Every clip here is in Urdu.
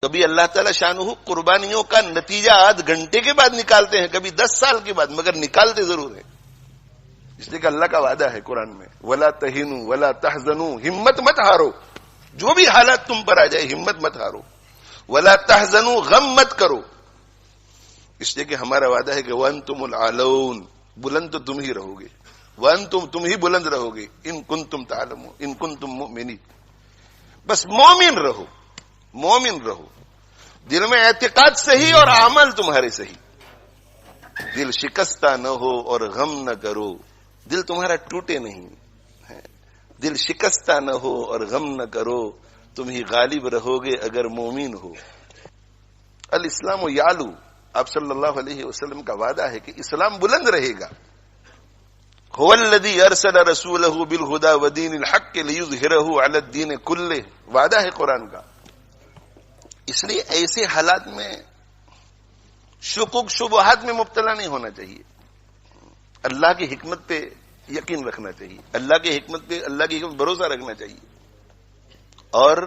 کبھی اللہ تعالی شانہ قربانیوں کا نتیجہ آدھ گھنٹے کے بعد نکالتے ہیں، کبھی 10 سال کے بعد، مگر نکالتے ضرور ہیں، اس لیے کہ اللہ کا وعدہ ہے قرآن میں، وَلَا تَهِنُوا وَلَا تَحْزَنُوا، ہمت مت ہارو، جو بھی حالات تم پر آ جائے ہمت مت ہارو، وَلَا تَحْزَنُوا، غم مت کرو، اس لیے کہ ہمارا وعدہ ہے کہ وَأَنْتُمُ الْأَعْلَوْنَ، بلند تو تم ہی رہو گے، وَأَنْتُمْ، تم ہی بلند رہو گے، إِن كُنتُمْ تَعْلَمُونَ، إِن كُنتُم مُؤْمِنِينَ، بس مومن رہو، مومن رہو، دل میں اعتقاد صحیح اور عمل تمہارے صحیح، دل شکستہ نہ ہو اور غم نہ کرو، دل تمہارا ٹوٹے نہیں، دل شکستہ نہ ہو اور غم نہ کرو، تم ہی غالب رہو گے اگر مومن ہو۔ الاسلام یعلو، آپ صلی اللہ علیہ وسلم کا وعدہ ہے کہ اسلام بلند رہے گا۔ هو الذی ارسل رسولہ بالہدی ودین الحق لیظہرہ علی الدین کلہ، وعدہ ہے قرآن کا۔ اس لیے ایسے حالات میں شکوک شبہات میں مبتلا نہیں ہونا چاہیے، اللہ کی حکمت پہ یقین رکھنا چاہیے، اللہ کی حکمت پہ، اللہ کی حکمت بھروسہ رکھنا چاہیے، اور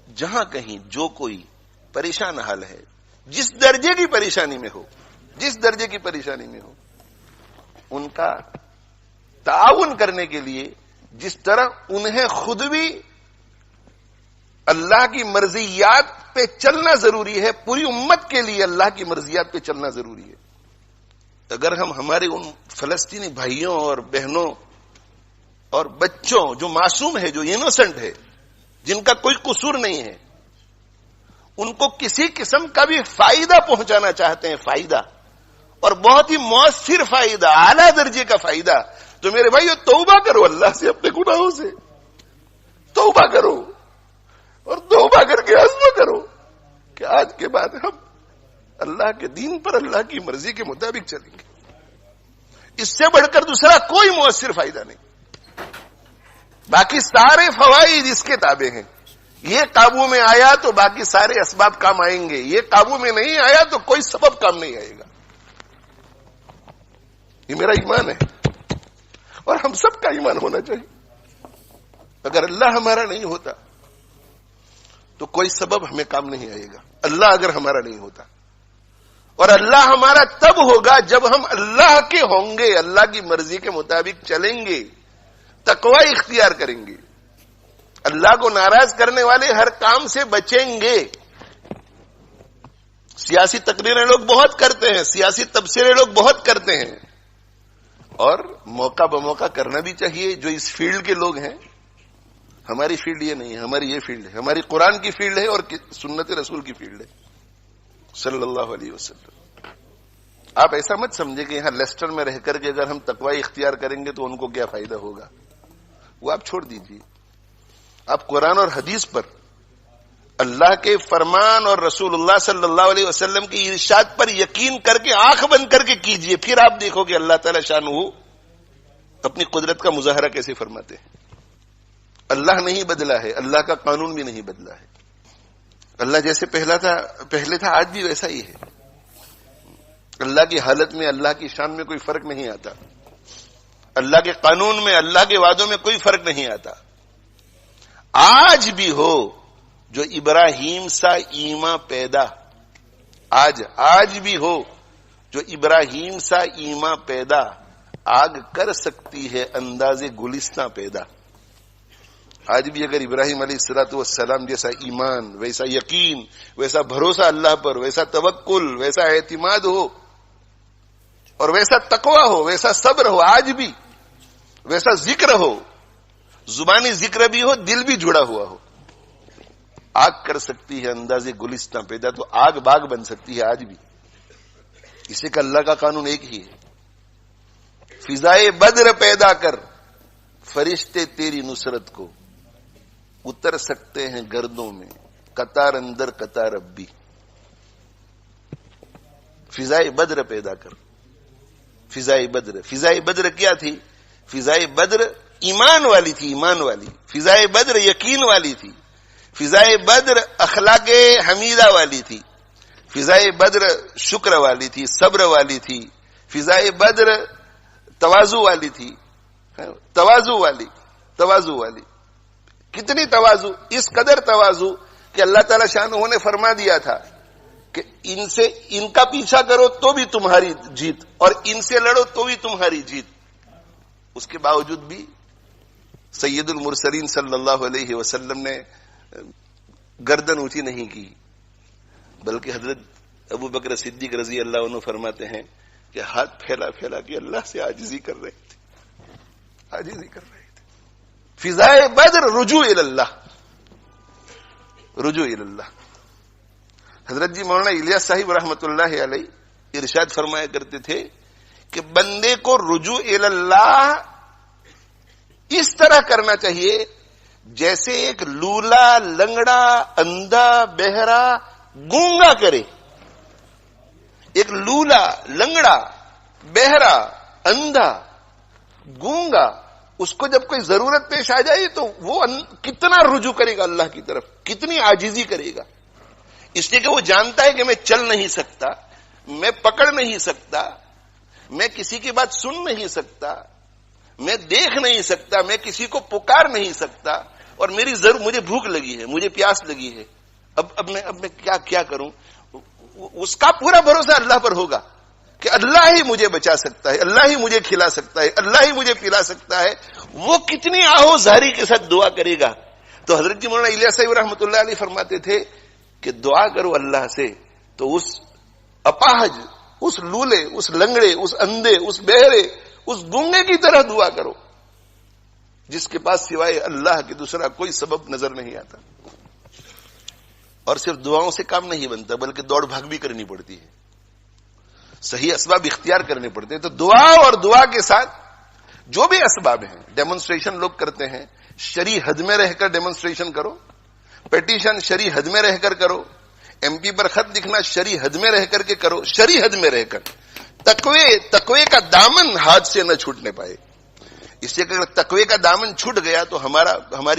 جہاں کہیں جو کوئی پریشان حال ہے، جس درجے کی پریشانی میں ہو، جس درجے کی پریشانی میں ہو، ان کا تعاون کرنے کے لیے جس طرح انہیں خود بھی اللہ کی مرضیات پہ چلنا ضروری ہے، پوری امت کے لیے اللہ کی مرضیات پہ چلنا ضروری ہے۔ اگر ہم ہمارے ان فلسطینی بھائیوں اور بہنوں اور بچوں جو معصوم ہے، جو انوسنٹ ہے، جن کا کوئی قصور نہیں ہے، ان کو کسی قسم کا بھی فائدہ پہنچانا چاہتے ہیں، فائدہ، اور بہت ہی مؤثر فائدہ، اعلیٰ درجے کا فائدہ، تو میرے بھائیو توبہ کرو اللہ سے، اپنے گناہوں سے توبہ کرو، اور توبہ کر کے عزم کرو کہ آج کے بعد ہم اللہ کے دین پر، اللہ کی مرضی کے مطابق چلیں گے۔ اس سے بڑھ کر دوسرا کوئی مؤثر فائدہ نہیں۔ باقی سارے فوائد اس کے تابع ہیں، یہ قابو میں آیا تو باقی سارے اسباب کام آئیں گے، یہ قابو میں نہیں آیا تو کوئی سبب کام نہیں آئے گا۔ یہ میرا ایمان ہے، اور ہم سب کا ایمان ہونا چاہیے۔ اگر اللہ ہمارا نہیں ہوتا تو کوئی سبب ہمیں کام نہیں آئے گا، اللہ اگر ہمارا نہیں ہوتا، اور اللہ ہمارا تب ہوگا جب ہم اللہ کے ہوں گے، اللہ کی مرضی کے مطابق چلیں گے، تقوی اختیار کریں گے، اللہ کو ناراض کرنے والے ہر کام سے بچیں گے۔ سیاسی تقریریں لوگ بہت کرتے ہیں، سیاسی تبصرے لوگ بہت کرتے ہیں، اور موقع بموقع کرنا بھی چاہیے۔ جو اس فیلڈ کے لوگ ہیں، ہماری فیلڈ یہ نہیں ہے، ہماری یہ فیلڈ ہے، ہماری قرآن کی فیلڈ ہے اور سنت رسول کی فیلڈ ہے صلی اللہ علیہ وسلم۔ آپ ایسا مت سمجھے کہ یہاں لیسٹر میں رہ کر کے اگر ہم تقوی اختیار کریں گے تو ان کو کیا فائدہ ہوگا، وہ آپ چھوڑ دیجیے۔ آپ قرآن اور حدیث پر، اللہ کے فرمان اور رسول اللہ صلی اللہ علیہ وسلم کی ارشاد پر یقین کر کے آنکھ بند کر کے کیجئے، پھر آپ دیکھو کہ اللہ تعالی شانہ اپنی قدرت کا مظاہرہ کیسے فرماتے ہیں۔ اللہ نہیں بدلا ہے، اللہ کا قانون بھی نہیں بدلا ہے، اللہ جیسے پہلے تھا آج بھی ویسا ہی ہے۔ اللہ کی حالت میں، اللہ کی شان میں کوئی فرق نہیں آتا، اللہ کے قانون میں، اللہ کے وعدوں میں کوئی فرق نہیں آتا۔ آج بھی ہو جو ابراہیم سا ایمان پیدا، آج بھی ہو جو ابراہیم سا ایمان پیدا، آگ کر سکتی ہے انداز گلستاں پیدا۔ آج بھی اگر ابراہیم علیہ الصلوۃ والسلام جیسا ایمان، ویسا یقین، ویسا بھروسہ اللہ پر، ویسا توکل، ویسا اعتماد ہو، اور ویسا تقوی ہو، ویسا صبر ہو، آج بھی ویسا ذکر ہو، زبانی ذکر بھی ہو، دل بھی جڑا ہوا ہو، آگ کر سکتی ہے انداز گلستاں پیدا۔ تو آگ باغ بن سکتی ہے آج بھی، اسے کہ اللہ کا قانون ایک ہی ہے۔ فضائے بدر پیدا کر، فرشتے تیری نصرت کو اتر سکتے ہیں گردوں میں، قطار اندر قطار اب بھی۔ فضائے بدر پیدا کر، فضائے بدر کیا تھی؟ فضائے بدر ایمان والی تھی، ایمان والی۔ فضائے بدر یقین والی تھی، فضائے بدر اخلاق حمیدہ والی تھی، فضائے بدر شکر والی تھی، صبر والی تھی، فضائے بدر تواضع والی تھی، تواضع والی۔ کتنی تواضع؟ اس قدر تواضع کہ اللہ تعالی شانہ نے فرما دیا تھا کہ ان کا پیچھا کرو تو بھی تمہاری جیت اور ان سے لڑو تو بھی تمہاری جیت. اس کے باوجود بھی سید المرسلین صلی اللہ علیہ وسلم نے گردن اونچی نہیں کی، بلکہ حضرت ابو بکر صدیق رضی اللہ عنہ فرماتے ہیں کہ ہاتھ پھیلا پھیلا کے اللہ سے عاجزی کر رہے تھے، عاجزی کر رہے تھے. فضائے بدر رجوع اللہ، رجوع اللہ. حضرت جی مولانا الیاس صاحب رحمۃ اللہ علیہ ارشاد فرمایا کرتے تھے کہ بندے کو رجوع اللہ اس طرح کرنا چاہیے جیسے ایک لولا، لنگڑا، اندھا، بہرا، گونگا کرے. ایک لولا، لنگڑا، بہرا، اندھا، گونگا، اس کو جب کوئی ضرورت پیش آ جائے تو وہ کتنا رجوع کرے گا اللہ کی طرف، کتنی عاجزی کرے گا. اس لیے کہ وہ جانتا ہے کہ میں چل نہیں سکتا، میں پکڑ نہیں سکتا، میں کسی کی بات سن نہیں سکتا، میں دیکھ نہیں سکتا، میں کسی کو پکار نہیں سکتا، اور مجھے بھوک لگی ہے، مجھے پیاس لگی ہے، اب میں کیا کروں. اس کا پورا بھروسہ اللہ پر ہوگا کہ اللہ ہی مجھے بچا سکتا ہے، اللہ ہی مجھے کھلا سکتا ہے، اللہ ہی مجھے پلا سکتا ہے. وہ کتنی آہوزاری کے ساتھ دعا کرے گا. تو حضرت جی مولانا الیاس صاحب رحمۃ اللہ علیہ فرماتے تھے کہ دعا کرو اللہ سے تو اس اپاہج، اس لولے، اس لنگڑے، اس اندھے، اس بہرے، اس گونگے کی طرح دعا کرو جس کے پاس سوائے اللہ کے دوسرا کوئی سبب نظر نہیں آتا. اور صرف دعاؤں سے کام نہیں بنتا بلکہ دوڑ بھاگ بھی کرنی پڑتی ہے، صحیح اسباب اختیار کرنے پڑتے ہیں. تو دعا اور دعا کے ساتھ جو بھی اسباب ہیں، ڈیمونسٹریشن لوگ کرتے ہیں، شرعی حد میں رہ کر ڈیمونسٹریشن کرو، پیٹیشن شرعی حد میں رہ کر کرو، ایم پی پر خط لکھنا شرعی حد میں رہ کر کے کرو، شرعی حد میں رہ کر. تقوی کا دامن ہاتھ سے نہ چھوٹنے پائے. اس لیے کہ اگر تقوی کا دامن چھوٹ گیا تو ہماری